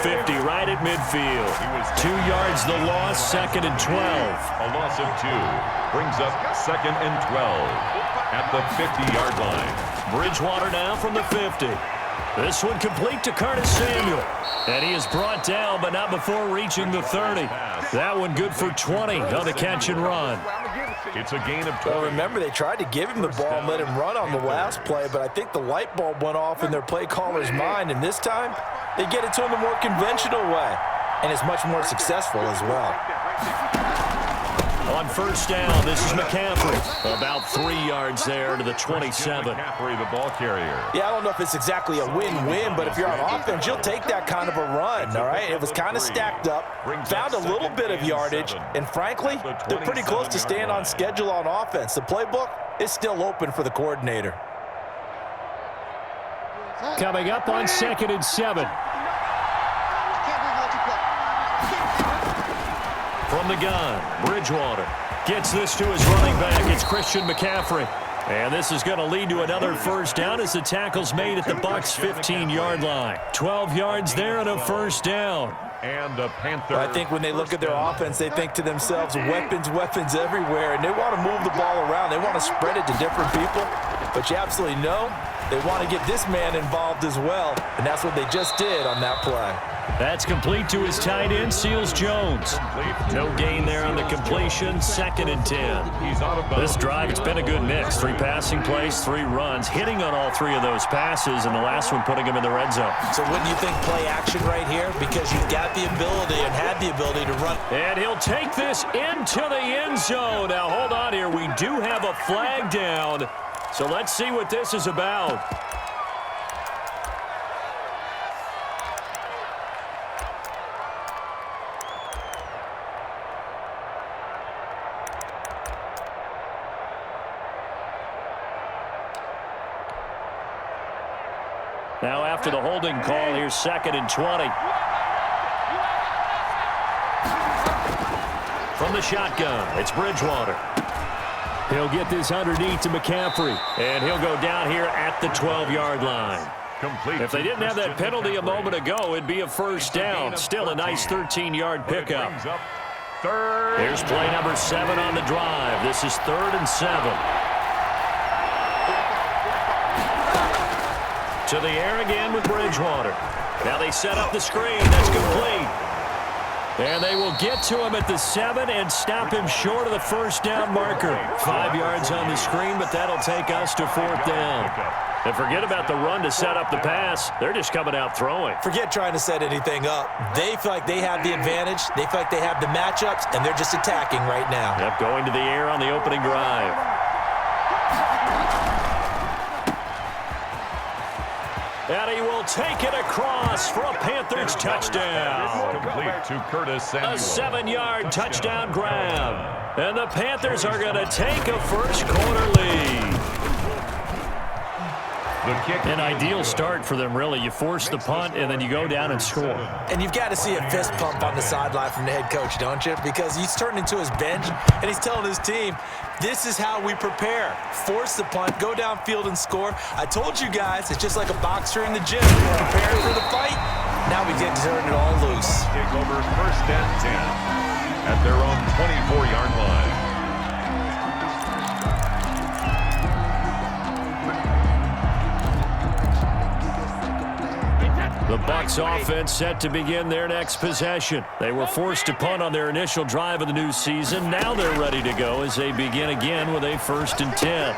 50 right at midfield. 2 yards the loss, 2nd and 12. A loss of 2 brings up 2nd and 12 at the 50-yard line. Bridgewater now from the 50. This one complete to Curtis Samuel. And he is brought down, but not before reaching the 30. That one good for 20 on the catch and run. It's a gain of 20. Well, remember, they tried to give him the ball and let him run on the last play, but I think the light bulb went off in their play caller's mind, and this time they get it to him the more conventional way, and it's much more successful as well. On first down, this is McCaffrey. About 3 yards there to the 27. McCaffrey, the ball carrier. Yeah, I don't know if it's exactly a win-win, but if you're on offense, you'll take that kind of a run, all right? It was kind of stacked up, found a little bit of yardage, and frankly, they're pretty close to staying on schedule on offense. The playbook is still open for the coordinator. Coming up on 2nd and 7. From the gun, Bridgewater gets this to his running back. It's Christian McCaffrey. And this is going to lead to another first down as the tackle's made at the Bucs' 15-yard line. 12 yards there and a first down. And the Panthers. I think when they look at their offense, they think to themselves, weapons, weapons everywhere, and they want to move the ball around. They want to spread it to different people, but you absolutely know they want to get this man involved as well, and that's what they just did on that play. That's complete to his tight end, Seals Jones. No gain there on the completion, 2nd and 10. This drive, it's been a good mix. 3 passing plays, 3 runs, hitting on all 3 of those passes, and the last one putting him in the red zone. So wouldn't you think play action right here? Because you've got the ability and had the ability to run. And he'll take this into the end zone. Now, hold on here. We do have a flag down, so let's see what this is about. Now after the holding call, here's 2nd and 20. From the shotgun, it's Bridgewater. He'll get this underneath to McCaffrey, and he'll go down here at the 12-yard line. If they didn't have that penalty a moment ago, it'd be a first down. Still a nice 13-yard pickup. Here's play number 7 on the drive. This is 3rd and 7. To the air again with Bridgewater. Now they set up the screen. That's complete. And they will get to him at the 7 and stop him short of the first down marker. 5 yards on the screen, but that'll take us to 4th down. And forget about the run to set up the pass. They're just coming out throwing. Forget trying to set anything up. They feel like they have the advantage. They feel like they have the matchups, and they're just attacking right now. Yep, going to the air on the opening drive. And he will take it across for a Panthers touchdown. Complete to Curtis Samuel. A 7-yard touchdown grab. And the Panthers are going to take a first-quarter lead. An ideal start for them, really. You force the punt, and then you go down and score. And you've got to see a fist pump on the sideline from the head coach, don't you? Because he's turned into his bench, and he's telling his team, this is how we prepare. Force the punt, go downfield and score. I told you guys, it's just like a boxer in the gym. Preparing for the fight. Now we get to turn it all loose. Take over 1st and 10 at their own 24-yard line. The Bucs offense set to begin their next possession. They were forced to punt on their initial drive of the new season. Now they're ready to go as they begin again with a 1st and 10.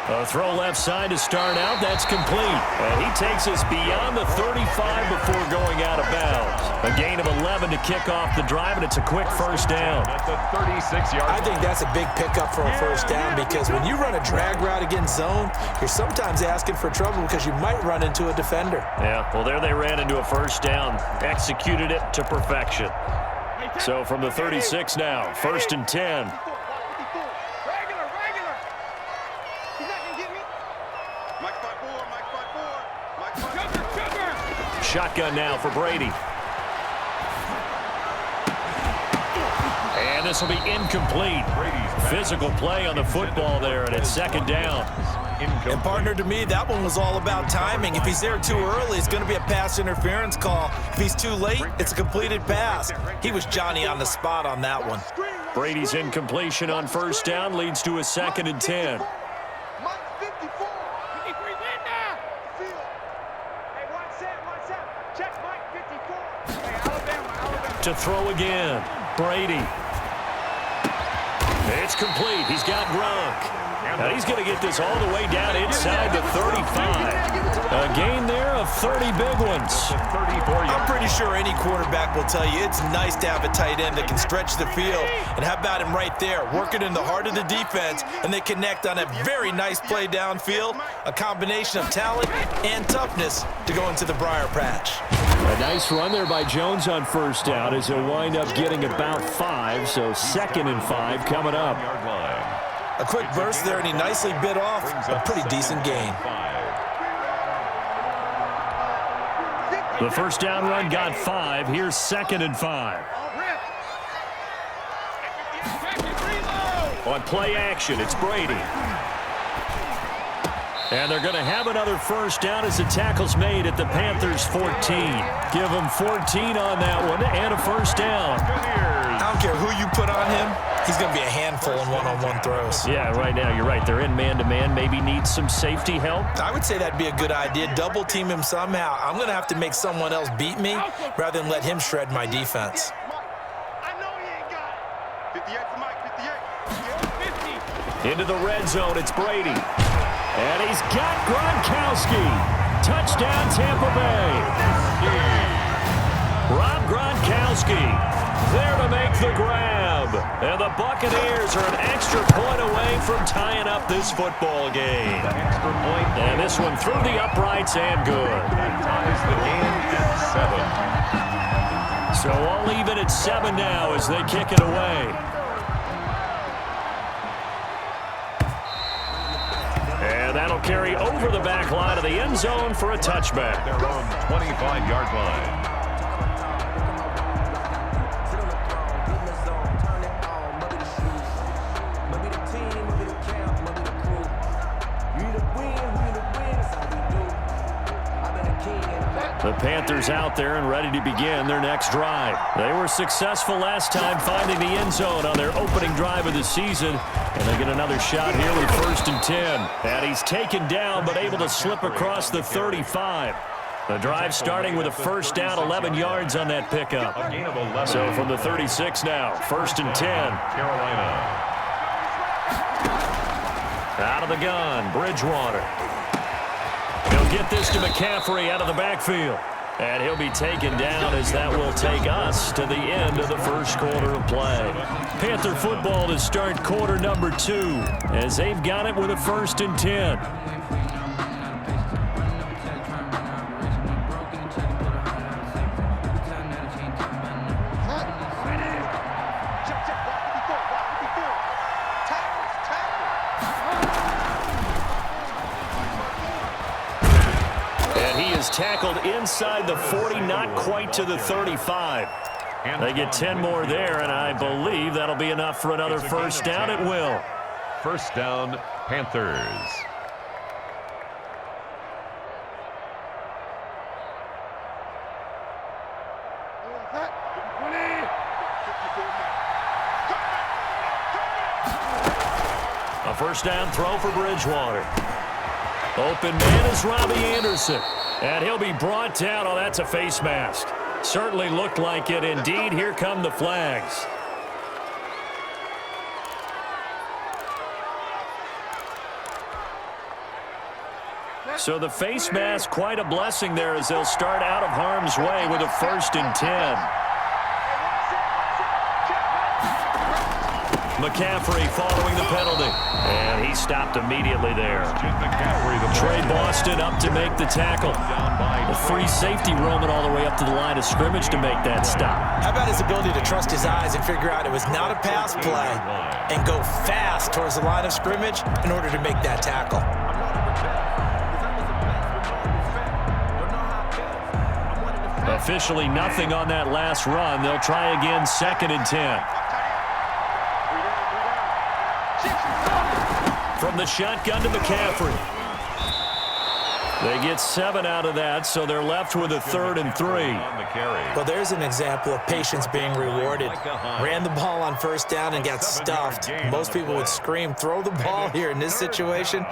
A throw left side to start out. That's complete. And he takes us beyond the 35 before going out of bounds. A gain of 11 to kick off the drive, and it's a quick first down. At the 36-yard line. I think that's a big pickup for a first down because when you run a drag route against zone, you're sometimes asking for trouble because you might run into a defender. Yeah, well, there they ran into a first down. Executed it to perfection. So from the 36 now, 1st and 10. Shotgun now for Brady. And this will be incomplete. Physical play on the football there, and it's 2nd down. incomplete. And partner, to me, that one was all about timing. If he's there too early, it's going to be a pass interference call. If he's too late, it's a completed pass. He was Johnny on the spot on that one. Brady's incompletion on first down leads to a 2nd and 10. To throw again, Brady. It's complete. He's got Gronk. Now he's going to get this all the way down inside the 35. A gain there of 30 big ones. I'm pretty sure any quarterback will tell you it's nice to have a tight end that can stretch the field. And how about him right there, working in the heart of the defense, and they connect on a very nice play downfield, a combination of talent and toughness to go into the briar patch. A nice run there by Jones on first down as he'll wind up getting about 5, so 2nd and 5 coming up. A quick burst there, and he nicely bit off a pretty decent gain. The first down run got 5. Here's 2nd and 5. On play action, it's Brady. And they're going to have another first down as the tackle's made at the Panthers' 14. Give them 14 on that one and a first down. I don't care who you put on him. He's going to be a handful in one-on-one throws. Yeah, right now, you're right. They're in man-to-man. Maybe needs some safety help. I would say that'd be a good idea. Double team him somehow. I'm going to have to make someone else beat me rather than let him shred my defense. Into the red zone, it's Brady. And he's got Gronkowski. Touchdown, Tampa Bay. Rob Gronkowski there to make the grab. And the Buccaneers are an extra point away from tying up this football game. And this one through the uprights and good. That ties the game at 7. So all even at 7 now as they kick it away. And that'll carry over the back line of the end zone for a touchback. Their own 25-yard line. The Panthers out there and ready to begin their next drive. They were successful last time finding the end zone on their opening drive of the season. And they get another shot here with 1st and 10. And he's taken down but able to slip across the 35. The drive starting with a first down, 11 yards on that pickup. So from the 36 now, 1st and 10. Carolina. Out of the gun, Bridgewater. He'll get this to McCaffrey out of the backfield. And he'll be taken down as that will take us to the end of the first quarter of play. Panther football to start quarter number 2 as they've got it with a 1st and 10. Tackled inside the 40, not quite to the 35. They get 10 more there, and I believe that'll be enough for another first down. It will. First down, Panthers. A first down throw for Bridgewater. Open man is Robbie Anderson. And he'll be brought down. Oh, that's a face mask. Certainly looked like it. Indeed, here come the flags. So the face mask, quite a blessing there as they'll start out of harm's way with a 1st and 10. McCaffrey following the penalty. And he stopped immediately there. Trey Boston up to make the tackle. A free safety roaming all the way up to the line of scrimmage to make that stop. How about his ability to trust his eyes and figure out it was not a pass play and go fast towards the line of scrimmage in order to make that tackle. Officially nothing on that last run. They'll try again, 2nd and 10. From the shotgun to McCaffrey. They get 7 out of that, so they're left with a 3rd and 3. Well, there's an example of patience being rewarded. Ran the ball on first down and got stuffed. Most people would scream, throw the ball here. In this situation,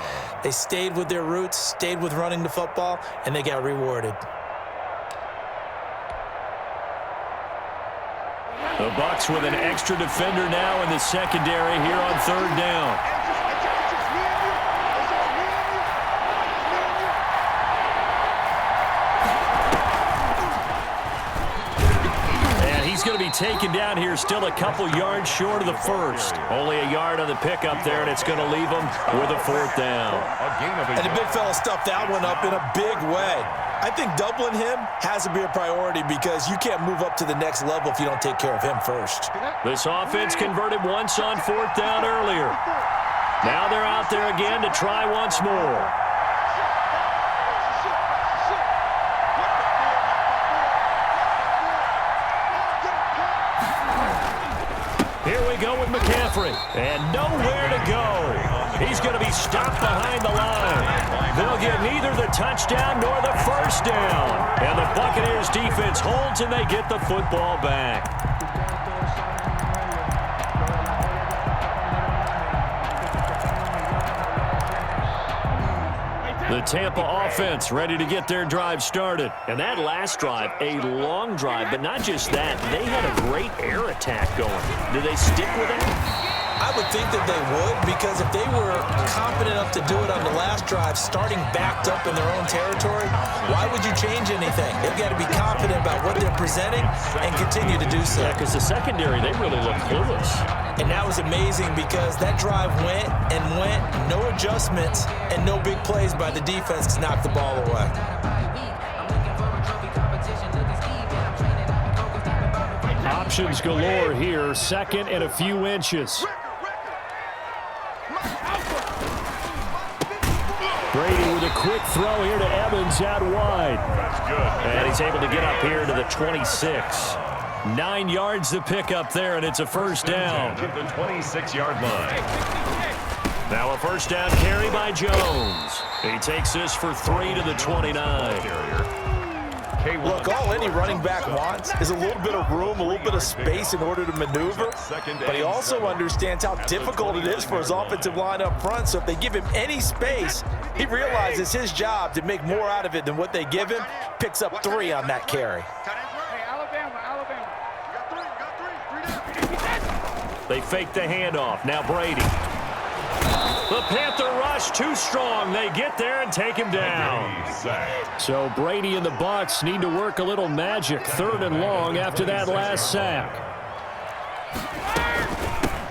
they stayed with their roots, stayed with running the football, and they got rewarded. The Bucs with an extra defender now in the secondary here on 3rd down. He's going to be taken down here, still a couple yards short of the first. Only a yard on the pickup there, and it's going to leave him with a 4th down. And the big fella stuffed that one up in a big way. I think doubling him has to be a priority because you can't move up to the next level if you don't take care of him first. This offense converted once on 4th down earlier. Now they're out there again to try once more. Here we go with McCaffrey, and nowhere to go. He's going to be stopped behind the line. They'll get neither the touchdown nor the first down. And the Buccaneers defense holds, and they get the football back. The Tampa offense ready to get their drive started. And that last drive, a long drive, but not just that. They had a great air attack going. Do they stick with that? I would think that they would, because if they were confident enough to do it on the last drive, starting backed up in their own territory, why would you change anything? They've got to be confident about what they're presenting and continue to do so. Yeah, because the secondary, they really look clueless. And that was amazing because that drive went and went, no adjustments, and no big plays by the defense to knock the ball away. Options galore here, 2nd and a few inches. Brady with a quick throw here to Evans out wide. That's good. And he's able to get up here to the 26. 9 yards to pick up there, and it's a first down. To the 26-yard line. Now a first down carry by Jones. He takes this for 3 to the 29. Look, all any running back wants is a little bit of room, a little bit of space in order to maneuver. But he also understands how difficult it is for his offensive line up front. So if they give him any space, he realizes his job to make more out of it than what they give him. Picks up 3 on that carry. They fake the handoff. Now Brady. The Panther rush too strong. They get there and take him down. So Brady and the Bucs need to work a little magic. 3rd and long after that last sack.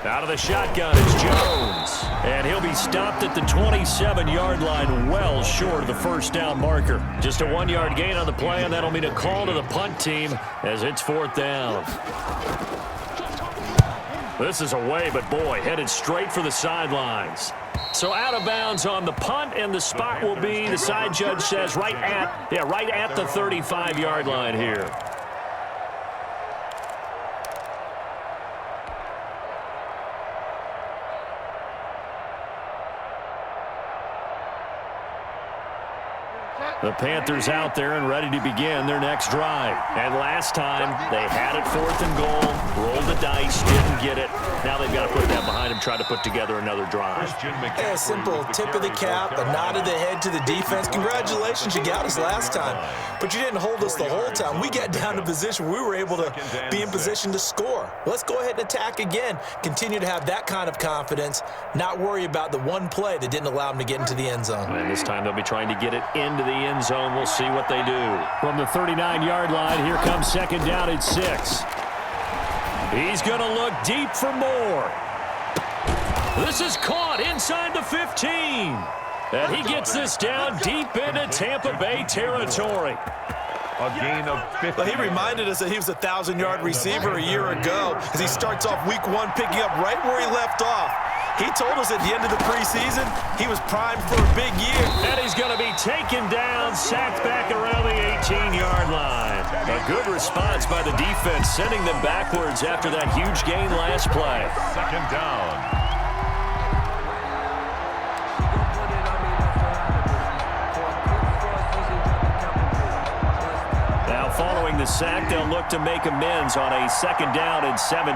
Out of the shotgun, it's Jones. And he'll be stopped at the 27-yard line, well short of the first down marker. Just a 1-yard gain on the play, and that'll mean a call to the punt team as it's 4th down. This is away, but boy, headed straight for the sidelines. So out of bounds on the punt, and the spot will be, the side judge says, right at the 35-yard line here. The Panthers out there and ready to begin their next drive. And last time, they had it 4th and goal, rolled the dice, didn't get it. Now they've got to put that behind them, try to put together another drive. Hey, a simple tip of the cap, a nod of the head to the defense. Congratulations, you got us last time. But you didn't hold us the whole time. We got down to position. We were able to be in position to score. Let's go ahead and attack again. Continue to have that kind of confidence, not worry about the one play that didn't allow them to get into the end zone. And this time they'll be trying to get it into the end zone. We'll see what they do. From the 39-yard line, here comes 2nd down at 6. He's going to look deep for more. This is caught inside the 15. And he gets this down deep into Tampa Bay territory. A gain of 50. But he reminded us that he was a 1,000-yard receiver a year ago as he starts off week 1 picking up right where he left off. He told us at the end of the preseason he was primed for a big year. And he's going to be taken down, sacked back around the 18-yard line. A good response by the defense, sending them backwards after that huge gain last play. 2nd down. Following the sack, they'll look to make amends on a 2nd down and 17.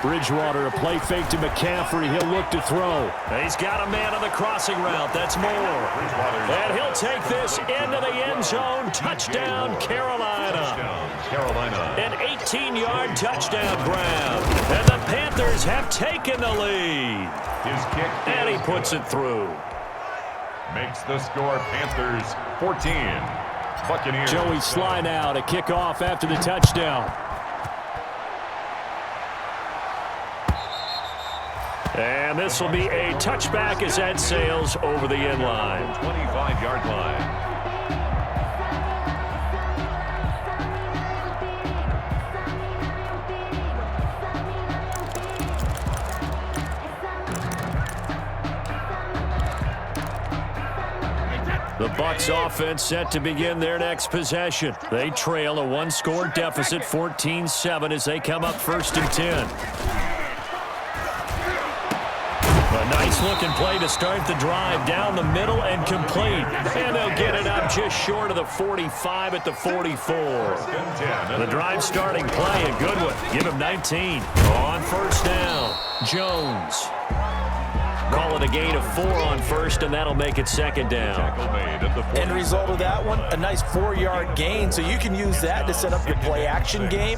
Bridgewater, a play fake to McCaffrey. He'll look to throw. He's got a man on the crossing route. That's Moore. And he'll take this into the end zone. Touchdown, Carolina. An 18-yard touchdown grab. And the Panthers have taken the lead. His kick. And he puts it through. Makes the score Panthers 14. Buccaneers. Joey Sly now to kick off after the touchdown. And this will be a touchback as that sails over the end line. 25-yard line. The Bucs offense set to begin their next possession. They trail a 1-score deficit, 14-7, as they come up 1st and 10. A nice-looking play to start the drive down the middle and complete. And they'll get it up just short of the 45 at the 44. The drive starting play, a good one. Give him 19. On 1st down, Jones. Call it a gain of 4 on 1st, and that'll make it 2nd down. End result of that one, a nice 4-yard gain, so you can use that to set up your play-action game,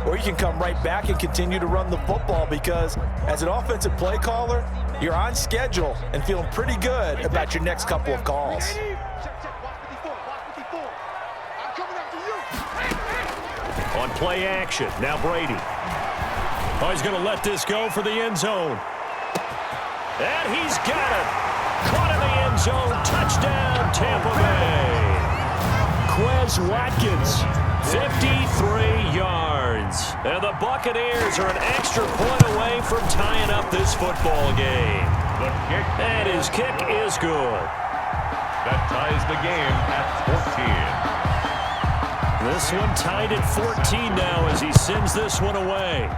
or you can come right back and continue to run the football because as an offensive play caller, you're on schedule and feeling pretty good about your next couple of calls. On play action, now Brady. Oh, he's going to let this go for the end zone. And he's got it. Caught in the end zone. Touchdown, Tampa Bay. Quez Watkins, 53 yards. And the Buccaneers are an extra point away from tying up this football game. The kick. And his kick is good. That ties the game at 14. This one tied at 14 now as he sends this one away.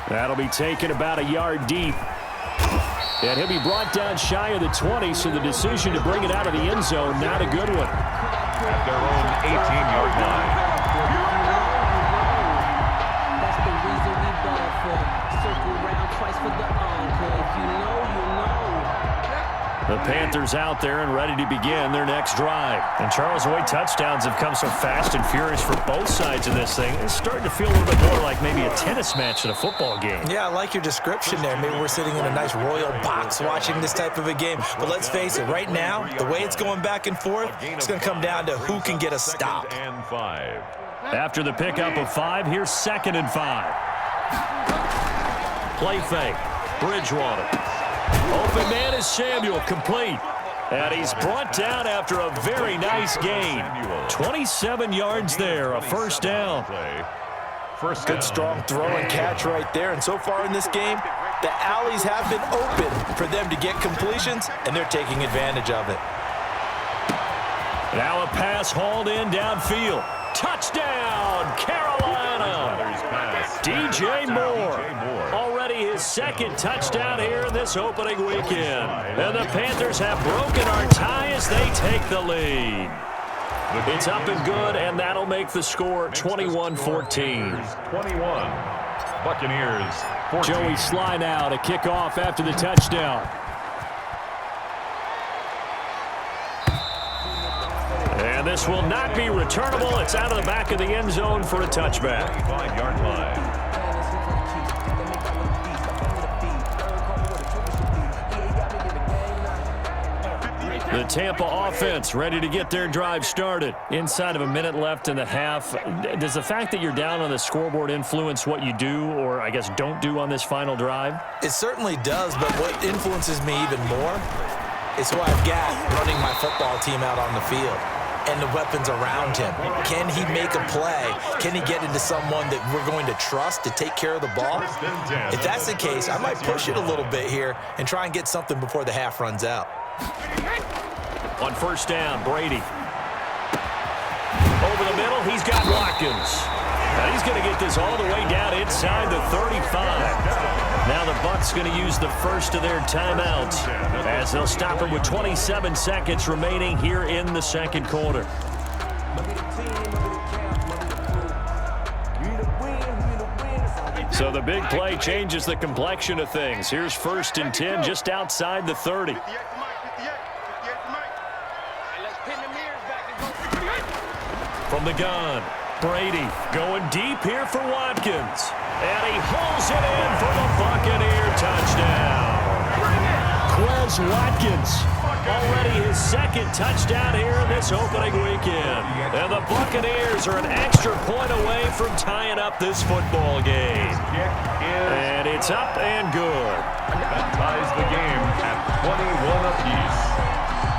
That'll be taken about a yard deep. And he'll be brought down shy of the 20, so the decision to bring it out of the end zone, not a good one. At their own 18-yard line. That's the reason we ball for. Circle round twice for the encore. If you know, you know. The Panthers out there and ready to begin their next drive. And Charles, the way touchdowns have come so fast and furious for both sides of this thing, it's starting to feel a little bit more like maybe a tennis match than a football game. Yeah, I like your description there. Maybe we're sitting in a nice royal box watching this type of a game. But let's face it, right now, the way it's going back and forth, it's going to come down to who can get a stop. And 5. After the pickup of 5, here's 2nd and 5. Play fake. Bridgewater. Open man is Samuel, complete. And he's brought down after a very nice gain. 27 yards there, a 1st down. Good strong throw and catch right there. And so far in this game, the alleys have been open for them to get completions, and they're taking advantage of it. Now a pass hauled in downfield. Touchdown, Carolina. DJ Moore. Already his 2nd touchdown here in this opening weekend. And the Panthers have broken our tie as they take the lead. It's up and good, and that'll make the score 21-14. 21. Buccaneers 14. Joey Sly now to kick off after the touchdown. And this will not be returnable. It's out of the back of the end zone for a touchback. 25-yard line. The Tampa offense ready to get their drive started. Inside of a minute left in the half. Does the fact that you're down on the scoreboard influence what you do, or I guess don't do on this final drive? It certainly does, but what influences me even more is who I've got running my football team out on the field and the weapons around him. Can he make a play? Can he get into someone that we're going to trust to take care of the ball? If that's the case, I might push it a little bit here and try and get something before the half runs out. On 1st down, Brady. Over the middle, he's got Watkins. Now he's going to get this all the way down inside the 35. Now the Bucs going to use the first of their timeouts as they'll stop it with 27 seconds remaining here in the second quarter. So the big play changes the complexion of things. Here's 1st and 10 just outside the 30. From the gun, Brady going deep here for Watkins. And he hauls it in for the Buccaneer touchdown. Quez Watkins, already his second touchdown here in this opening weekend. And the Buccaneers are an extra point away from tying up this football game. And it's up and good. That ties the game at 21 apiece.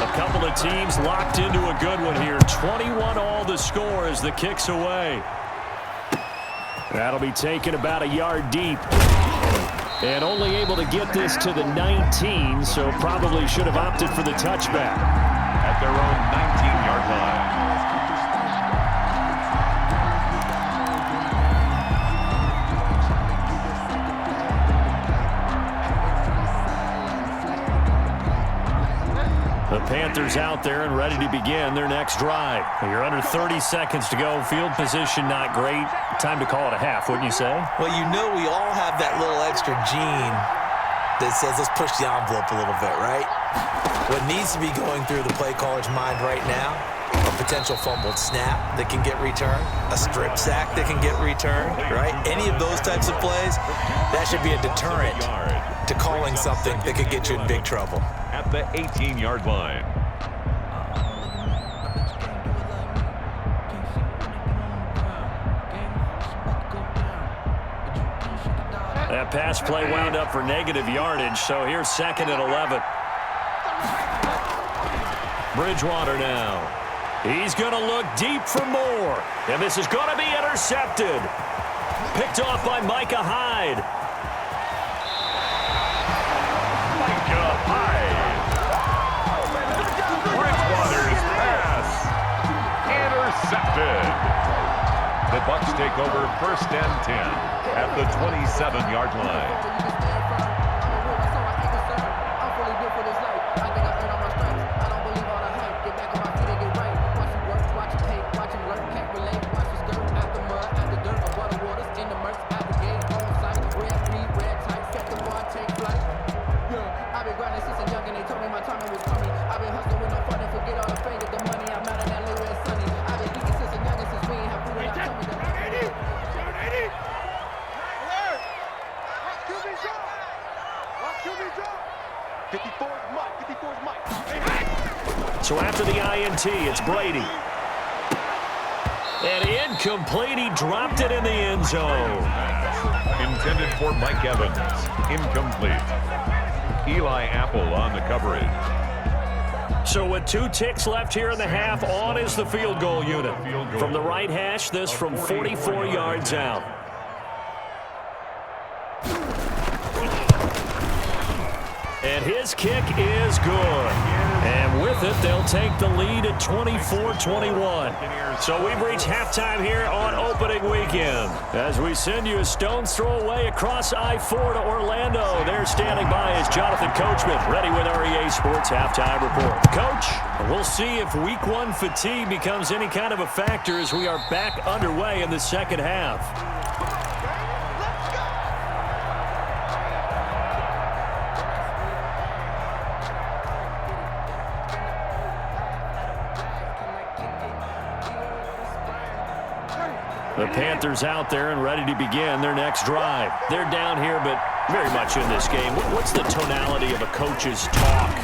A couple of teams locked into a good one here. 21 all the score as the kick's away. That'll be taken about a yard deep. And only able to get this to the 19, so probably should have opted for the touchback. At their own 19-yard line. The Panthers out there and ready to begin their next drive. You're under 30 seconds to go. Field position not great. Time to call it a half, wouldn't you say? Well, you know we all have that little extra gene that says let's push the envelope a little bit, right? What needs to be going through the play caller's mind right now, a potential fumbled snap that can get returned, a strip sack that can get returned, right? Any of those types of plays, that should be a deterrent to calling something that could get you in big trouble. At the 18-yard line. That pass play wound up for negative yardage, so here's 2nd and 11. Bridgewater now. He's going to look deep for more, and this is going to be intercepted. Picked off by Micah Hyde. Bridgewater's pass intercepted. The Bucs take over 1st and 10 at the 27-yard line. So after the INT, it's Brady. And incomplete. He dropped it in the end zone. Intended for Mike Evans. Incomplete. Eli Apple on the coverage. So with 2 ticks left here in the half, on is the field goal unit. From the right hash, this from 44 yards out. And his kick is good. And with it, they'll take the lead at 24-21. So we've reached halftime here on opening weekend. As we send you a stone's throw away across I-4 to Orlando. There standing by is Jonathan Coachman, ready with our EA Sports Halftime Report. Coach, we'll see if Week 1 fatigue becomes any kind of a factor as we are back underway in the second half. The Panthers out there and ready to begin their next drive. They're down here, but very much in this game. What's the tonality of a coach's talk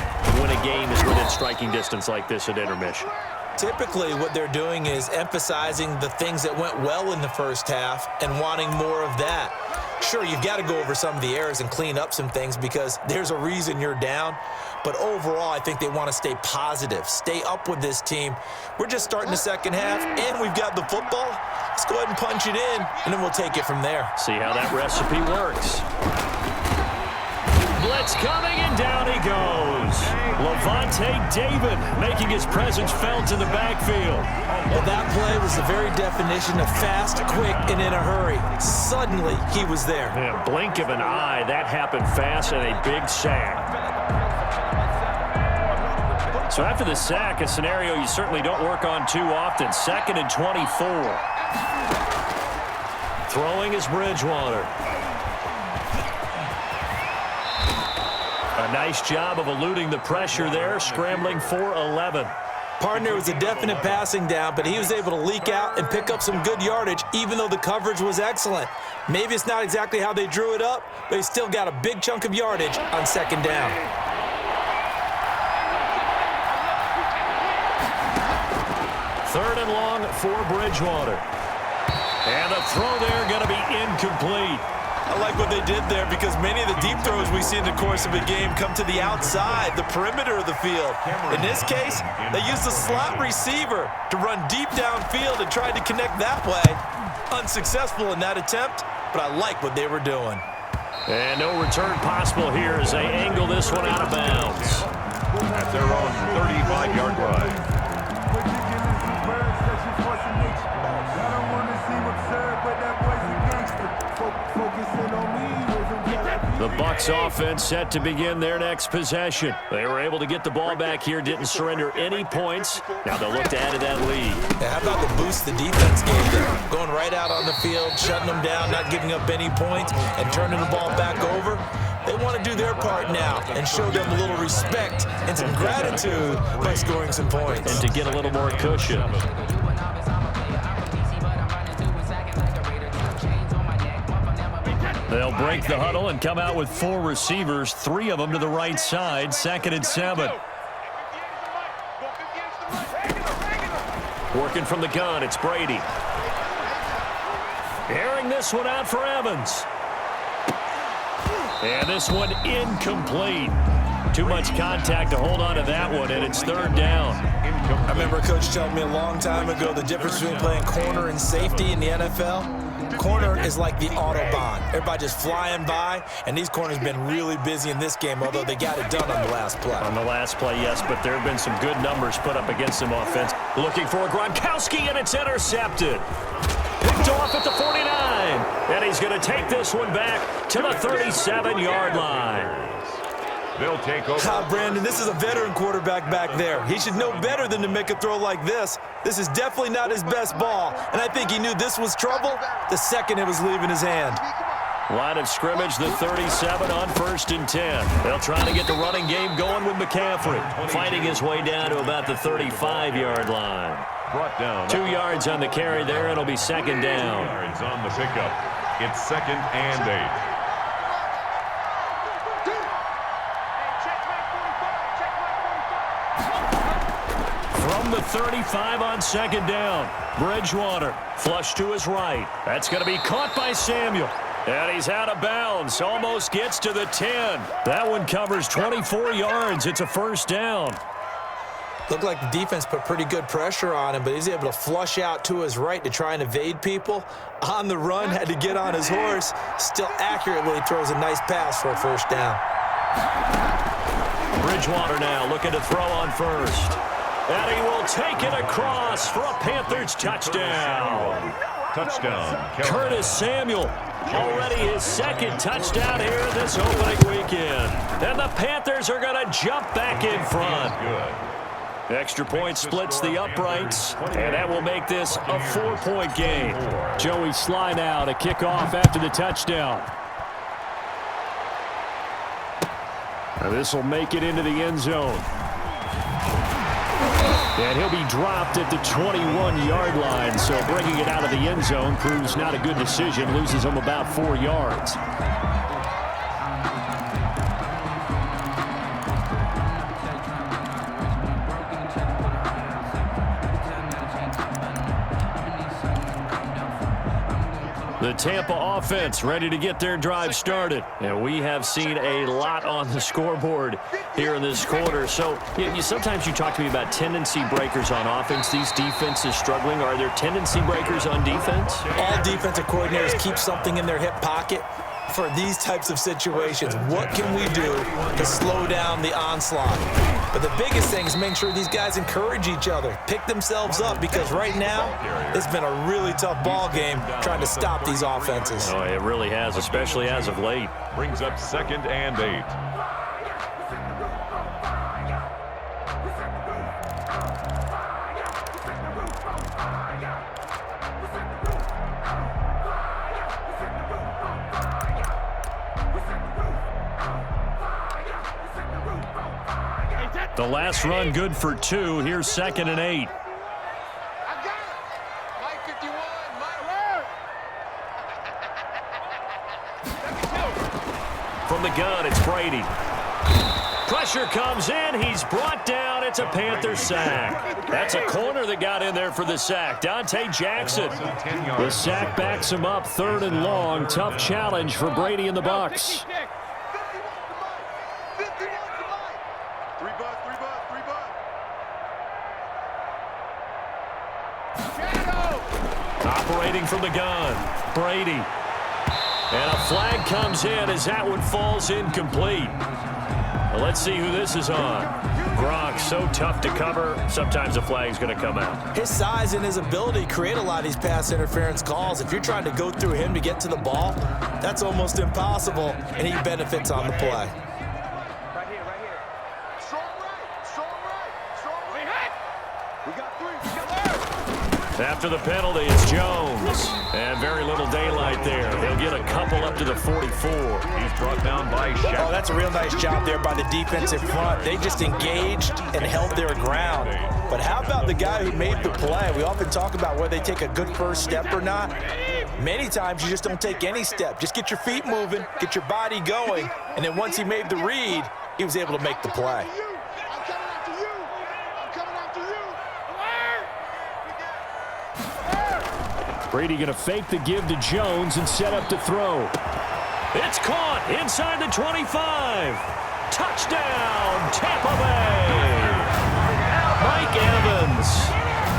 when a game is within striking distance like this at intermission? Typically, what they're doing is emphasizing the things that went well in the first half and wanting more of that. Sure, you've got to go over some of the errors and clean up some things because there's a reason you're down. But overall, I think they want to stay positive, stay up with this team. We're just starting the second half, and we've got the football. Let's go ahead and punch it in, and then we'll take it from there. See how that recipe works. Blitz coming, and down he goes. Levante David making his presence felt in the backfield. Well, that play was the very definition of fast, quick, and in a hurry. Suddenly, he was there. Yeah, blink of an eye, that happened fast and a big sack. So after the sack, a scenario you certainly don't work on too often. 2nd and 24. Throwing is Bridgewater. A nice job of eluding the pressure there, scrambling for 11. Partner was a definite passing down, but he was able to leak out and pick up some good yardage, even though the coverage was excellent. Maybe it's not exactly how they drew it up, but he still got a big chunk of yardage on 2nd down. Third and long for Bridgewater. And the throw there going to be incomplete. I like what they did there because many of the deep throws we see in the course of a game come to the outside, the perimeter of the field. In this case, they used the slot receiver to run deep downfield and tried to connect that way. Unsuccessful in that attempt, but I like what they were doing. And no return possible here as they angle this one out of bounds. At their own 35-yard line. The Bucs offense set to begin their next possession. They were able to get the ball back here, didn't surrender any points. Now they'll look to add to that lead. Yeah, how about the boost the defense gave them? Going right out on the field, shutting them down, not giving up any points, and turning the ball back over. They want to do their part now and show them a little respect and some gratitude by scoring some points. And to get a little more cushion. They'll break the huddle and come out with 4 receivers, 3 of them to the right side, 2nd and 7. Working from the gun, it's Brady. Airing this one out for Evans. And this one incomplete. Too much contact to hold on to that one, and it's 3rd down. I remember Coach telling me a long time ago the difference between playing corner and safety in the NFL. Corner is like the Autobahn. Everybody just flying by, and these corners have been really busy in this game, although they got it done on the last play. On the last play, yes, but there have been some good numbers put up against them offense. Looking for Gronkowski, and it's intercepted. Picked off at the 49, and he's going to take this one back to the 37-yard line. They'll take over. Brandon, this is a veteran quarterback back there. He should know better than to make a throw like this. This is definitely not his best ball, and I think he knew this was trouble the second it was leaving his hand. Line of scrimmage, the 37 on 1st and 10. They'll try to get the running game going with McCaffrey, fighting his way down to about the 35-yard line. Brought down. 2 yards on the carry there, and it'll be 2nd down. Yards on the pickup. It's 2nd and 8. From the 35 on 2nd down. Bridgewater, flush to his right. That's going to be caught by Samuel. And he's out of bounds. Almost gets to the 10. That one covers 24 yards. It's a 1st down. Looked like the defense put pretty good pressure on him, but he's able to flush out to his right to try and evade people. On the run, had to get on his horse. Still accurately throws a nice pass for a 1st down. Bridgewater now looking to throw on 1st. And he will take it across for a Panthers touchdown. Touchdown. Curtis Samuel, already his 2nd touchdown here this opening weekend. And the Panthers are going to jump back in front. Good. Extra point splits the uprights, and that will make this a 4-point game. Joey Sly now to kick off after the touchdown. Now this will make it into the end zone. And he'll be dropped at the 21-yard line, so bringing it out of the end zone proves not a good decision, loses him about 4 yards. The Tampa offense ready to get their drive started. And we have seen a lot on the scoreboard here in this quarter. So sometimes you talk to me about tendency breakers on offense. These defenses struggling. Are there tendency breakers on defense? All defensive coordinators keep something in their hip pocket. for these types of situations. What can we do to slow down the onslaught? But the biggest thing is make sure these guys encourage each other, pick themselves up, because right now it's been a really tough ball game trying to stop these offenses. Oh, it really has, especially as of late. Brings up 2nd and 8. The last run good for 2. Here's 2nd and 8. I got it. Mike 51, my word. From the gun, it's Brady. Pressure comes in. He's brought down. It's a Panther sack. That's a corner that got in there for the sack. Dante Jackson. The sack backs him up, 3rd and long. Tough challenge for Brady and the Bucs. Operating from the gun, Brady. And a flag comes in as that one falls incomplete. Well, let's see who this is on. Gronk, so tough to cover. Sometimes the flag's going to come out. His size and his ability create a lot of these pass interference calls. If you're trying to go through him to get to the ball, that's almost impossible, and he benefits on the play. After the penalty, it's Jones. And very little daylight there. He'll get a couple up to the 44. He's brought down by Shaq. Oh, that's a real nice job there by the defensive front. They just engaged and held their ground. But how about the guy who made the play? We often talk about whether they take a good first step or not. Many times you just don't take any step. Just get your feet moving, get your body going, and then once he made the read, he was able to make the play. Brady going to fake the give to Jones and set up to throw. It's caught inside the 25. Touchdown, Tampa Bay. Mike Evans,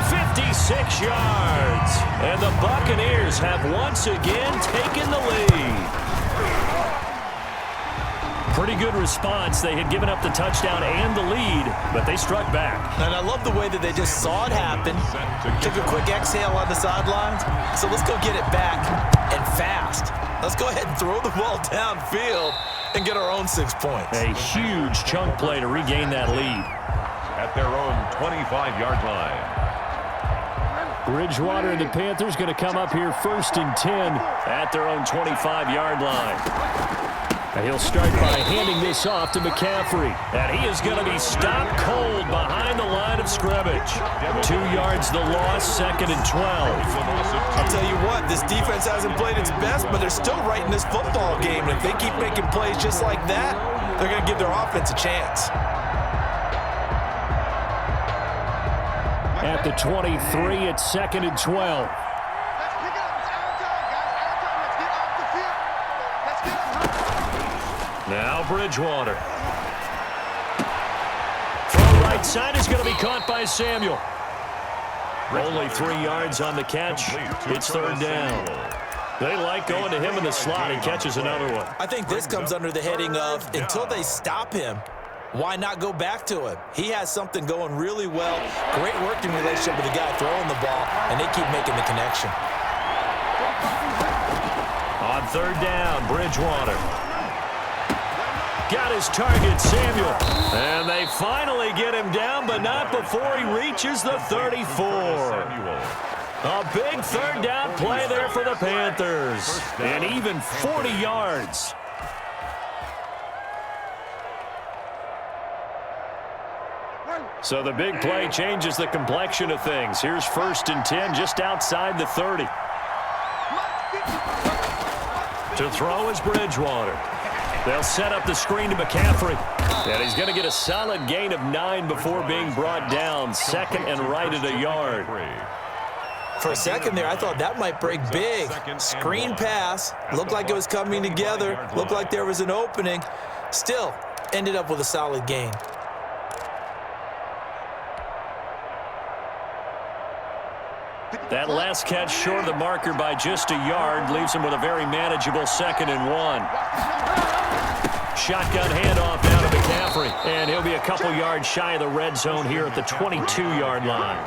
56 yards. And the Buccaneers have once again taken the lead. Pretty good response. They had given up the touchdown and the lead, but they struck back. And I love the way that they just saw it happen, took a quick exhale on the sidelines. So let's go get it back, and fast. Let's go ahead and throw the ball downfield and get our own 6 points. A huge chunk play to regain that lead. At their own 25-yard line. Bridgewater and the Panthers going to come up here 1st and 10 at their own 25-yard line. And he'll start by handing this off to McCaffrey. And he is going to be stopped cold behind the line of scrimmage. 2 yards the loss, 2nd and 12. I'll tell you what, this defense hasn't played its best, but they're still right in this football game. And if they keep making plays just like that, they're going to give their offense a chance. At the 23, it's 2nd and 12. Now Bridgewater. Throw right side is going to be caught by Samuel. Only 3 yards on the catch. It's 3rd down. They like going to him in the slot. He catches another one. I think this comes under the heading of until they stop him, why not go back to him? He has something going really well. Great working relationship with the guy throwing the ball, and they keep making the connection. On 3rd down, Bridgewater. Got his target, Samuel. And they finally get him down, but not before he reaches the 34. A big 3rd down play there for the Panthers. And even 40 yards. So the big play changes the complexion of things. Here's 1st and 10 just outside the 30. To throw is Bridgewater. They'll set up the screen to McCaffrey. And he's going to get a solid gain of 9 before being brought down. 2nd and right at a yard. For a second there, I thought that might break big. Screen pass. Looked like it was coming together. Looked like there was an opening. Still, ended up with a solid gain. That last catch short of the marker by just a yard leaves him with a very manageable 2nd and 1. Shotgun handoff down to McCaffrey, and he'll be a couple yards shy of the red zone here at the 22-yard line.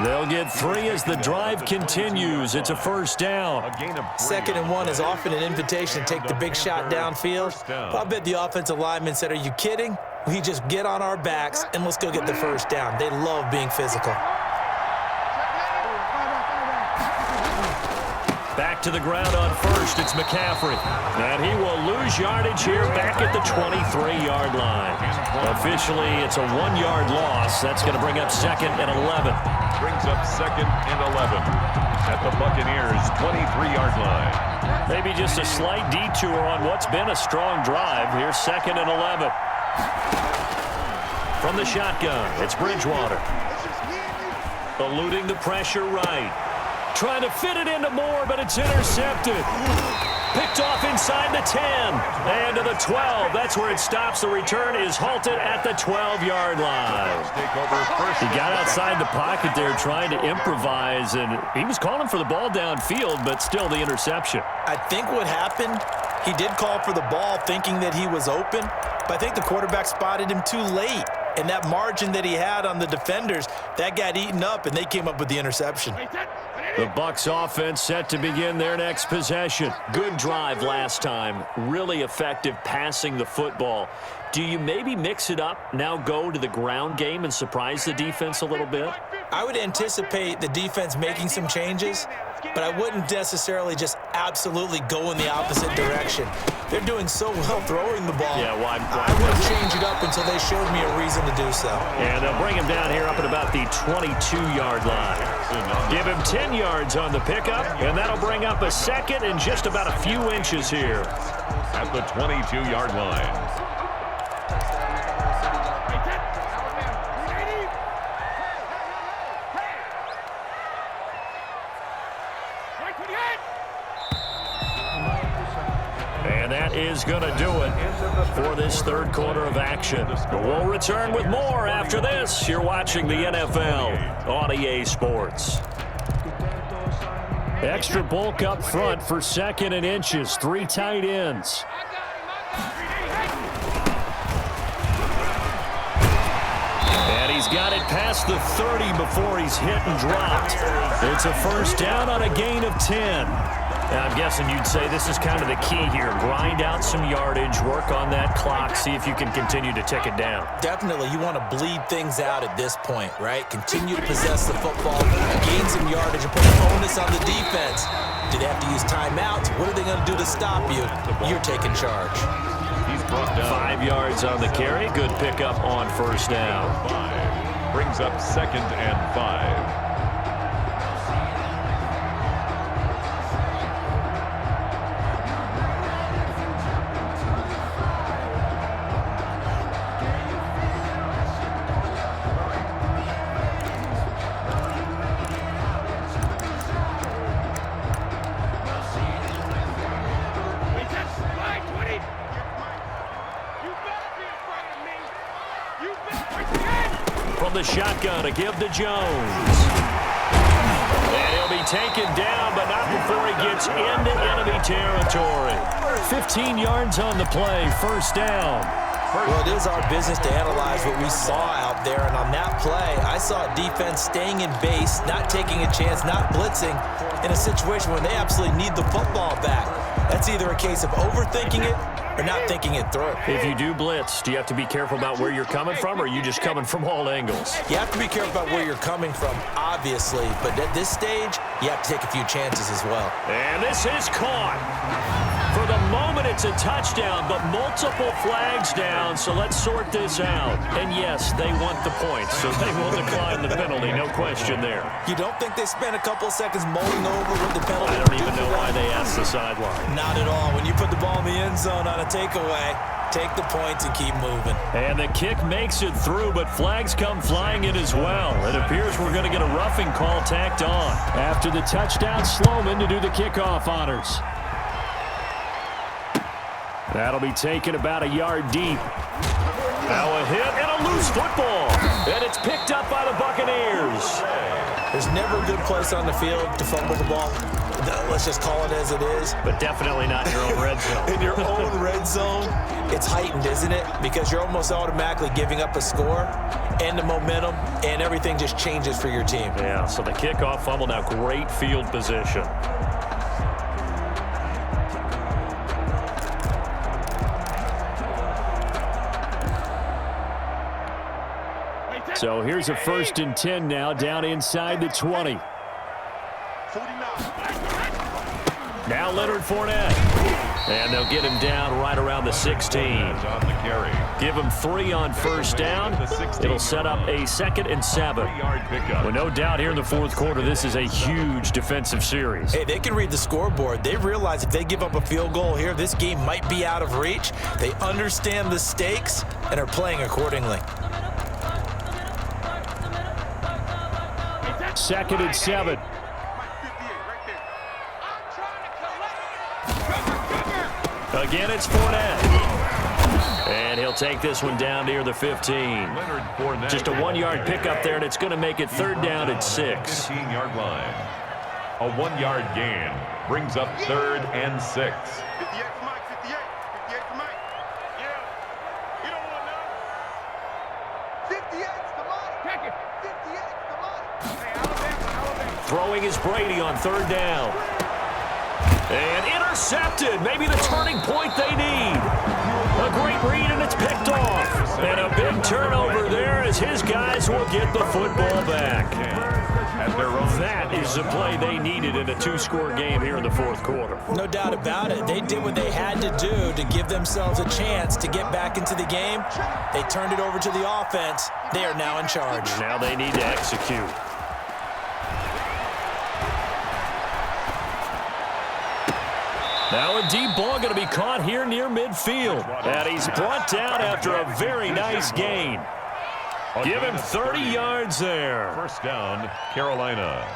They'll get 3 as the drive continues. It's a 1st down. 2nd and 1 is often an invitation to take the big shot downfield. But I bet the offensive lineman said, are you kidding? We just get on our backs and let's go get the 1st down. They love being physical. Back to the ground on 1st, it's McCaffrey. And he will lose yardage here back at the 23-yard line. Officially, it's a 1-yard loss. That's going to bring up 2nd and 11. Brings up 2nd and 11 at the Buccaneers' 23-yard line. Maybe just a slight detour on what's been a strong drive. Here's 2nd and 11. From the shotgun, it's Bridgewater. Eluding the pressure right. Trying to fit it into Moore, but it's intercepted. Picked off inside the 10 and to the 12. That's where it stops. The return is halted at the 12-yard line. He got outside the pocket there trying to improvise, and he was calling for the ball downfield, but still the interception. I think what happened, he did call for the ball thinking that he was open, but I think the quarterback spotted him too late. And that margin that he had on the defenders, that got eaten up, and they came up with the interception. The Bucs offense set to begin their next possession. Good drive last time. Really effective passing the football. Do you maybe mix it up, now go to the ground game and surprise the defense a little bit? I would anticipate the defense making some changes, but I wouldn't necessarily just absolutely go in the opposite direction. They're doing so well throwing the ball. Yeah, why? I wouldn't change it up until they showed me a reason to do so. And they'll bring him down here up at about the 22-yard line. Give him 10 yards on the pickup, and that'll bring up a 2nd and just about a few inches here. At the 22-yard line. And that is going to do it for this 3rd quarter of action. We'll return with more after this. You're watching the NFL on EA Sports. Extra bulk up front for 2nd and inches. 3 tight ends. And he's got it past the 30 before he's hit and dropped. It's a 1st down on a gain of 10. Now, I'm guessing you'd say this is kind of the key here. Grind out some yardage, work on that clock, see if you can continue to tick it down. Definitely, you want to bleed things out at this point, right? Continue to possess the football, gain some yardage, and put an onus on the defense. Do they have to use timeouts? What are they going to do to stop you? You're taking charge. He's brought down 5 yards on the carry. Good pickup on 1st down. 5. Brings up 2nd and 5. From the shotgun, a give to Jones. And he'll be taken down, but not before he gets into enemy territory. 15 yards on the play, 1st down. Well, it is our business to analyze what we saw out there, and on that play, I saw a defense staying in base, not taking a chance, not blitzing, in a situation where they absolutely need the football back. That's either a case of overthinking it or not thinking it through. If you do blitz, do you have to be careful about where you're coming from, or are you just coming from all angles? You have to be careful about where you're coming from, obviously, but at this stage, you have to take a few chances as well. And this is caught. For the moment, it's a touchdown, but multiple flags down, so let's sort this out. And yes, they want the points, so they will decline the penalty, no question there. You don't think they spent a couple of seconds mulling over what the penalty I don't even know why they asked the sideline. Not at all. When you put the ball in the end zone on a takeaway, take the points and keep moving. And the kick makes it through, but flags come flying in as well. It appears we're going to get a roughing call tacked on. After the touchdown, Sloman to do the kickoff honors. That'll be taken about a yard deep. Now a hit and a loose football. And it's picked up by the Buccaneers. There's never a good place on the field to fumble the ball. Let's just call it as it is. But definitely not in your own red zone. In your own red zone, it's heightened, isn't it? Because you're almost automatically giving up a score and the momentum, and everything just changes for your team. Yeah, so the kickoff fumble, now great field position. So here's a 1st and 10 now, down inside the 20. Now Leonard Fournette. And they'll get him down right around the 16. On the carry. Give him 3 on first down. It'll set up a 2nd and 7. 3-yard pickup. Well, no doubt here in the fourth quarter, this is a huge defensive series. Hey, they can read the scoreboard. They realize if they give up a field goal here, this game might be out of reach. They understand the stakes and are playing accordingly. 2nd and 7. Again, it's Fournette. And he'll take this one down near the 15. Leonard Fournette. Just a 1-yard pickup there, and it's going to make it 3rd down at 6. 15-yard line. A 1-yard gain brings up 3rd and 6. 58 for Mike, 58. 58 for Mike. Yeah. You don't want none. 58's the Mike. Check it. 58's the Mike. Hey, Alabama. Throwing is Brady on 3rd down. And intercepted. Maybe the turning point they need. A great read, and it's picked off. And a big turnover there as his guys will get the football back. At their own That is the play they needed in a 2-score game here in the fourth quarter. No doubt about it. They did what they had to do to give themselves a chance to get back into the game. They turned it over to the offense. They are now in charge. Now they need to execute. Now a deep ball going to be caught here near midfield. And he's brought down after a very nice gain. Give him 30 yards there. 1st down, Carolina.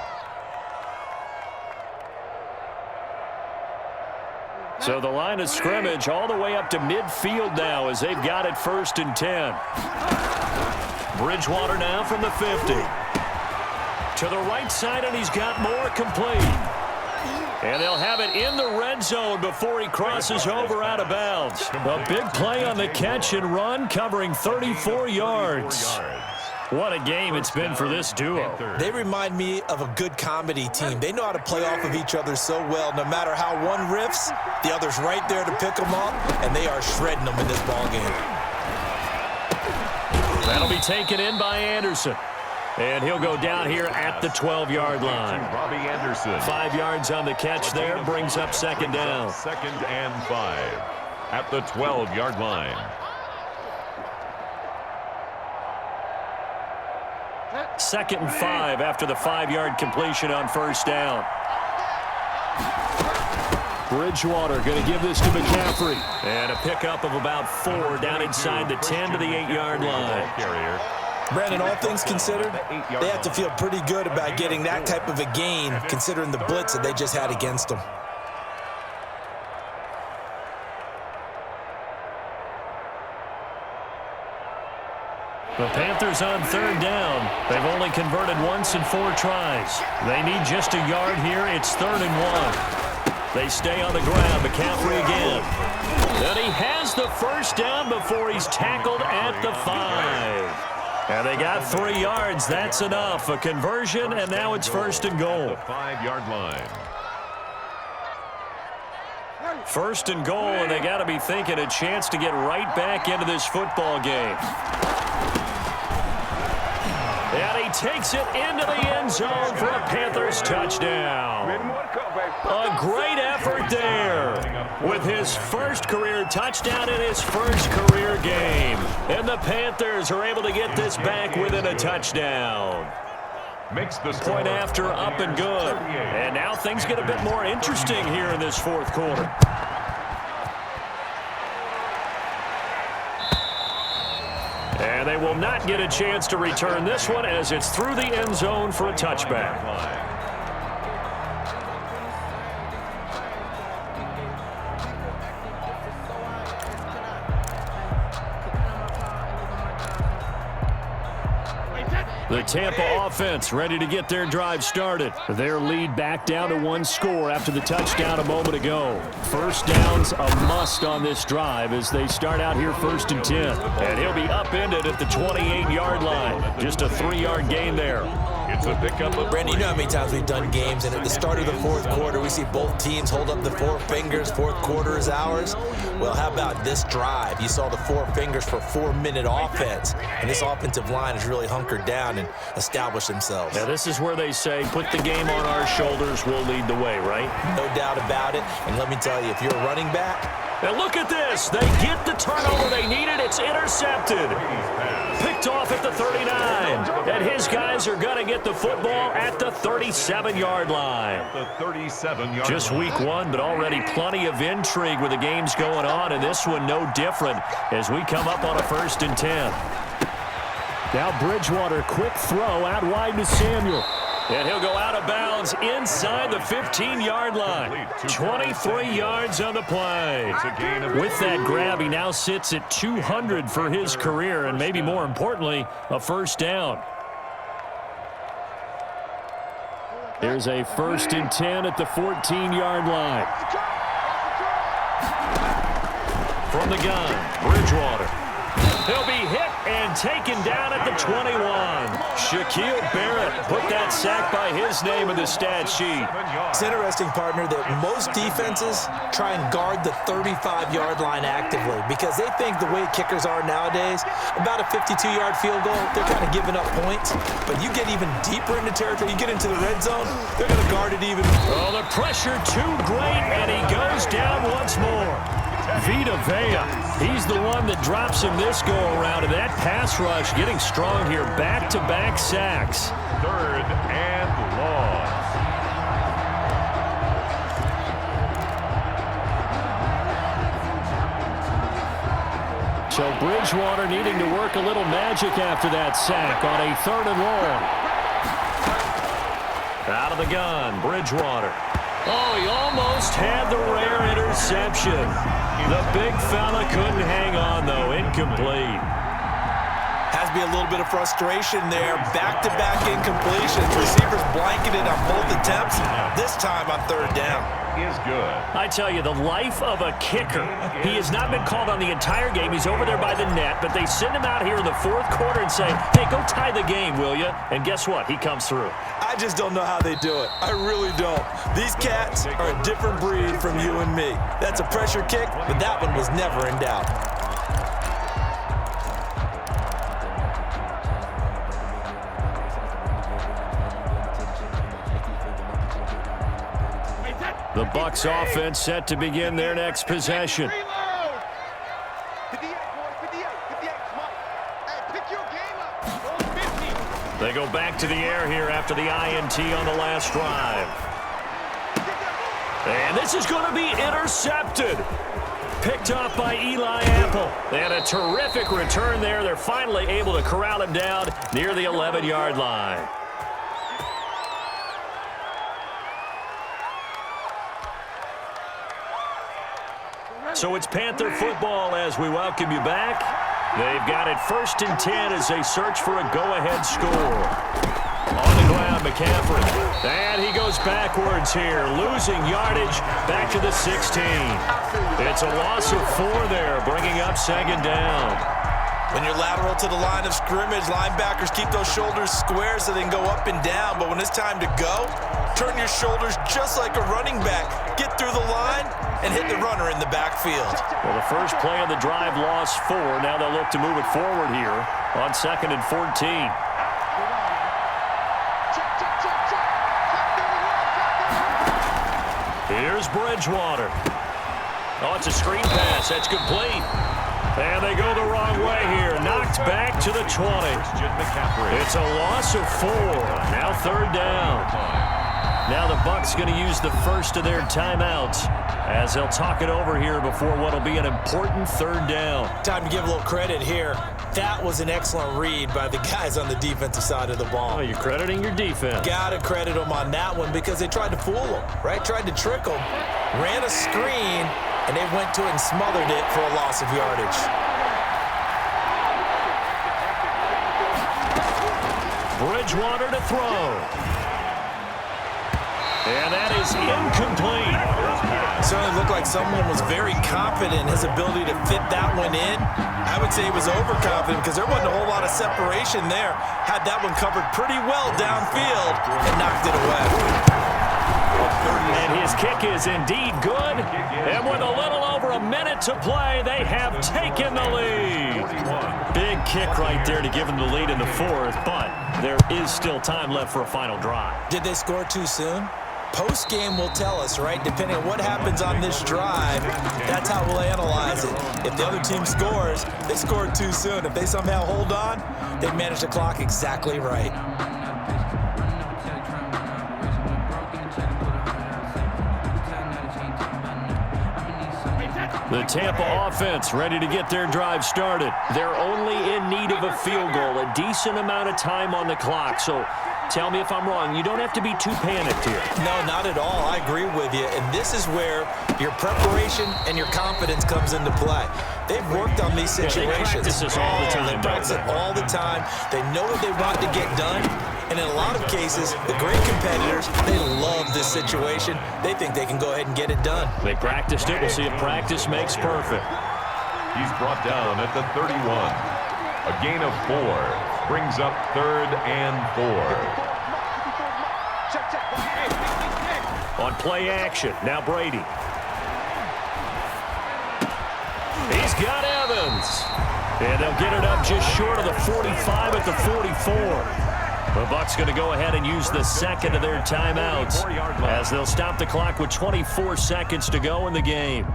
So the line of scrimmage all the way up to midfield now as they've got it 1st and 10. Bridgewater now from the 50. To the right side, and he's got more complete. And they'll have it in the red zone before he crosses over out of bounds. A big play on the catch and run, covering 34 yards. What a game it's been for this duo. They remind me of a good comedy team. They know how to play off of each other so well. No matter how one riffs, the other's right there to pick them up, and they are shredding them in this ball game. That'll be taken in by Anderson. And he'll go down here at the 12-yard line. Robbie Anderson. 5 yards on the catch there, brings up 2nd down. 2nd and 5 at the 12-yard line. Second and 5 after the 5-yard completion on 1st down. Bridgewater going to give this to McCaffrey. And a pickup of about 4 down inside the 10 to the 8-yard line. Carrier. Brandon, all things considered, they have to feel pretty good about getting that type of a gain, considering the blitz that they just had against them. The Panthers on 3rd down. They've only converted once in 4 tries. They need just a yard here. It's 3rd and 1. They stay on the ground. McCaffrey again. And he has the 1st down before he's tackled at the 5. And they got 3 yards. That's enough. A conversion, and now it's 1st and goal. The 5-yard line. 1st and goal, and they got to be thinking a chance to get right back into this football game. And he takes it into the end zone for a Panthers touchdown. A great effort there with his 1st career touchdown in his 1st career game. And the Panthers are able to get this back within a touchdown. Makes the Point after up and good. And now things get a bit more interesting here in this 4th quarter. And they will not get a chance to return this one as it's through the end zone for a touchback. The Tampa offense ready to get their drive started. Their lead back down to 1 score after the touchdown a moment ago. First down's a must on this drive as they start out here 1st and 10. And he'll be upended at the 28-yard line. Just a 3-yard gain there. It's a pickup of Randy, you know how many times we've done games, and at the start of the 4th quarter, we see both teams hold up the 4 fingers, 4th quarter is ours. Well, how about this drive? You saw the 4 fingers for 4-minute offense, and this offensive line has really hunkered down and established themselves. Now, this is where they say, put the game on our shoulders, we'll lead the way, right? No doubt about it, and let me tell you, if you're a running back, and look at this. They get the turnover they needed. It's intercepted. Picked off at the 39. And his guys are going to get the football at the 37-yard line. the 37-yard Just line. week 1, but already plenty of intrigue with the games going on, and this one no different as we come up on a 1st and 10. Now Bridgewater, quick throw out wide to Samuel. And he'll go out of bounds inside the 15-yard line. 23 yards on the play. With that grab, he now sits at 200 for his career, and maybe more importantly, a 1st down. There's a 1st and 10 at the 14-yard line. From the gun, Bridgewater. He'll be hit and taken down at the 21. Shaquille Barrett put that sack by his name in the stat sheet. it's interesting, partner, that most defenses try and guard the 35-yard line actively because they think the way kickers are nowadays, about a 52-yard field goal, they're kind of giving up points. But you get even deeper into territory, you get into the red zone, they're going to guard it even. Oh, the pressure too great, and he goes down once more. Vita Vea, he's the one that drops him this go-around, and that pass rush getting strong here. Back-to-back sacks. 3rd and long. So Bridgewater needing to work a little magic after that sack on a 3rd and long. Out of the gun, Bridgewater. Oh, he almost had the rare interception. The big fella couldn't hang on, though. Incomplete. Has to be a little bit of frustration there. Back-to-back incompletions. Receivers blanketed on both attempts. This time on 3rd down. Is good. I tell you, the life of a kicker. He has not been called on the entire game. He's over there by the net, but they send him out here in the 4th quarter and say, hey, go tie the game, will you? And guess what? He comes through. I just don't know how they do it. I really don't. These cats are a different breed from you and me. That's a pressure kick, but that one was never in doubt. The Bucs offense set to begin their next possession. Reload! 58, boys, 58, 58. Come on. Hey, pick your game up. Roll 50. They go back to the air here after the INT on the last drive. And this is going to be intercepted. Picked off by Eli Apple. And a terrific return there. They're finally able to corral him down near the 11-yard line. So it's Panther football as we welcome you back. They've got it 1st and 10 as they search for a go-ahead score. On the ground, McCaffrey. And he goes backwards here, losing yardage back to the 16. It's a loss of 4 there, bringing up 2nd down. When you're lateral to the line of scrimmage, linebackers keep those shoulders square so they can go up and down. But when it's time to go, turn your shoulders just like a running back. Get through the line and hit the runner in the backfield. Well, the first play of the drive lost 4. Now they'll look to move it forward here on 2nd and 14. Here's Bridgewater. Oh, it's a screen pass. That's complete. And they go the wrong way here. Knocked back to the 20. It's a loss of 4. Now 3rd down. Now the Bucs going to use the first of their timeouts as they'll talk it over here before what will be an important 3rd down. Time to give a little credit here. That was an excellent read by the guys on the defensive side of the ball. Oh, you're crediting your defense. Gotta credit them on that one because they tried to fool them, right? Tried to trick them. Ran a screen, and they went to it and smothered it for a loss of yardage. Bridgewater to throw. And that is incomplete. Certainly looked like someone was very confident in his ability to fit that one in. I would say he was overconfident because there wasn't a whole lot of separation there. Had that one covered pretty well downfield and knocked it away. And his kick is indeed good. And with a little over a minute to play, they have taken the lead. Big kick right there to give them the lead in the fourth, but there is still time left for a final drive. Did they score too soon? Post-game will tell us, right? Depending on what happens on this drive, that's how we'll analyze it. If the other team scores, they scored too soon. If they somehow hold on, they manage the clock exactly right. The Tampa offense ready to get their drive started. They're only in need of a field goal, a decent amount of time on the clock. So tell me if I'm wrong. You don't have to be too panicked here. No, not at all. I agree with you. And this is where your preparation and your confidence comes into play. They've worked on these situations. They practice this all the time. They practice it all the time. They know what they want to get done. And in a lot of cases, the great competitors, they love this situation. They think they can go ahead and get it done. They practiced it. We'll see if practice makes perfect. He's brought down at the 31. A gain of 4 brings up 3rd and 4. On play action, now Brady. He's got Evans. And they'll get it up just short of the 45 at the 44. The Bucs going to go ahead and use the second of their timeouts as they'll stop the clock with 24 seconds to go in the game.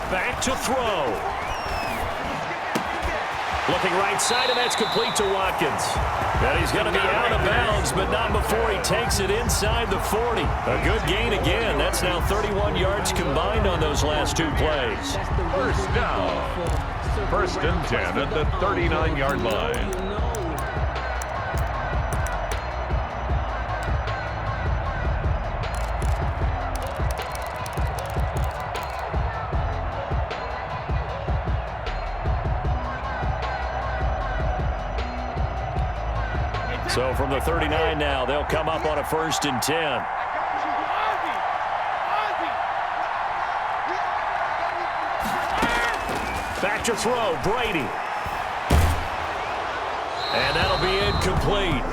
Back to throw. Looking right side, and that's complete to Watkins. And he's going to be out of bounds, but not before he takes it inside the 40. A good gain again. That's now 31 yards combined on those last 2 plays. First down. 1st and 10 at the 39-yard line. So from the 39 now, they'll come up on a 1st and 10. Back to throw, Brady. And that'll be incomplete.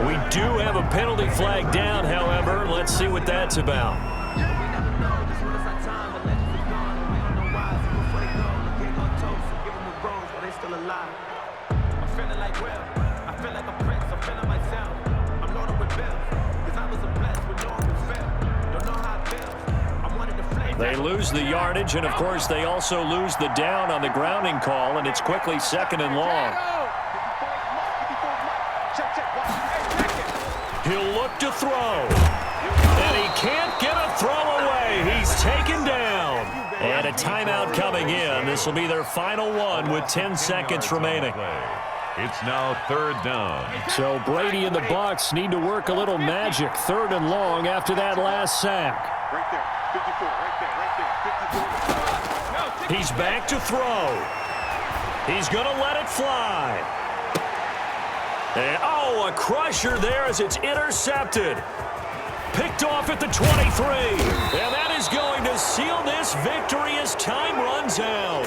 We do have a penalty flag down, however. Let's see what that's about. They lose the yardage, and of course they also lose the down on the grounding call, and it's quickly 2nd and long. He'll look to throw, and he can't get a throw away. He's taken down. And a timeout coming in. This will be their final one with 10 seconds remaining. It's now 3rd down. So Brady and the Bucs need to work a little magic. 3rd and long after that last sack. Right there, 54, right there, 54. He's back to throw. He's going to let it fly. And, oh, a crusher there as it's intercepted. Picked off at the 23. And that is going to seal this victory as time runs out.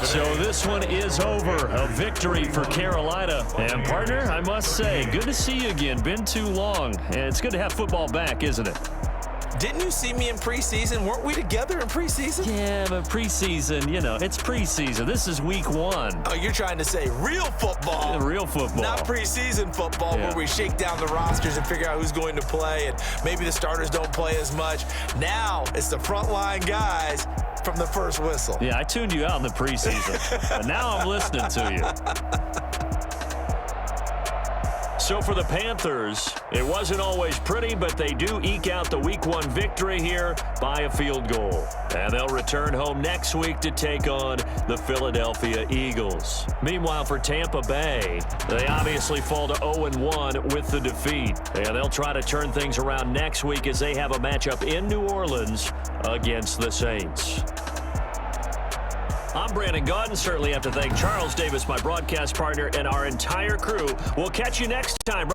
So this one is over. A victory for Carolina. And, partner, I must say, good to see you again. Been too long. And it's good to have football back, isn't it? Didn't you see me in preseason? Weren't we together in preseason? Yeah, but preseason, you know, it's preseason. This is week 1. Oh, you're trying to say real football. Yeah, real football. Not preseason football where we shake down the rosters and figure out who's going to play, and maybe the starters don't play as much. Now it's the frontline guys from the first whistle. Yeah, I tuned you out in the preseason, but now I'm listening to you. So for the Panthers, it wasn't always pretty, but they do eke out the Week 1 victory here by a field goal. And they'll return home next week to take on the Philadelphia Eagles. Meanwhile, for Tampa Bay, they obviously fall to 0-1 with the defeat. And they'll try to turn things around next week as they have a matchup in New Orleans against the Saints. I'm Brandon Gaudin. Certainly have to thank Charles Davis, my broadcast partner, and our entire crew. We'll catch you next time.